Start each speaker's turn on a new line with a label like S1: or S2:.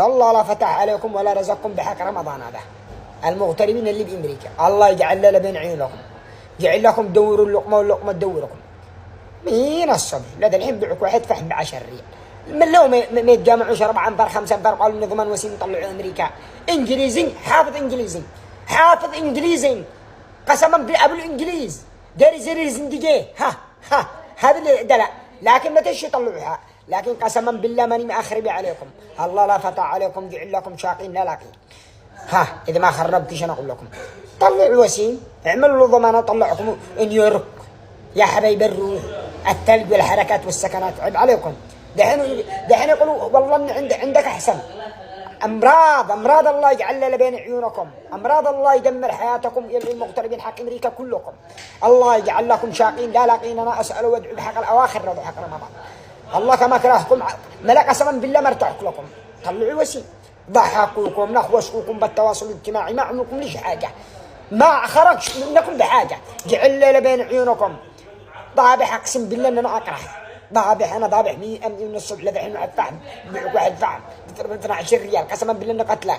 S1: الله لا فتح عليكم ولا رزقكم بحق رمضان هذا. المغتربين اللي بأمريكا الله يجعل له بين عيونكم، يجعل لكم دوروا اللقمة واللقمة تدوركم. مين الصبح لذا الحين بيعك واحد فحم ب10 ريال. من لو ما يتجامعوش 4 انفار 5 انفار قالوا نظمان وسيم يطلعوا امريكا. انجليزي حافظ انجليزي، حافظ انجليزي قسما بابو الانجليز داري زرير زندقيه. ها هذا اللي دلع، لكن ما تشي يطلعوها. لكن قسما بالله ماني مأخربي عليكم، الله لا فتح عليكم جعل لكم شاقين لا لاقين. اذا ما خربتش انا اقول لكم طلعوا وسيم، اعملوا له ضمانه طلعكم نيويورك يا حبايب الروح، الثلج والحركات والسكنات. عيب عليكم. دحين يقولوا والله ان عندك احسن. امراض الله يجعل بين عيونكم، امراض الله يدمر حياتكم يا المغتربين حق امريكا كلكم. الله يجعل لكم شاقين لا لاقين. انا اسال وادعو بحق الاواخر رضوا حق رمضان. الله كما كرهكم ملك قسما بالله ما ارتحت لكم. طلعوا وسيم، ضحكوكم نخوشكم بالتواصل الاجتماعي، ما عملكم ليش حاجه، ما خرجش منكم بحاجه. جعل بين عيونكم. ضابح اقسم بالله ان انا اكره ضابح. انا ضابح من الصبح لذحين مع الفحم، واحد فحم ب 12 ريال قسما بالله انه قتله.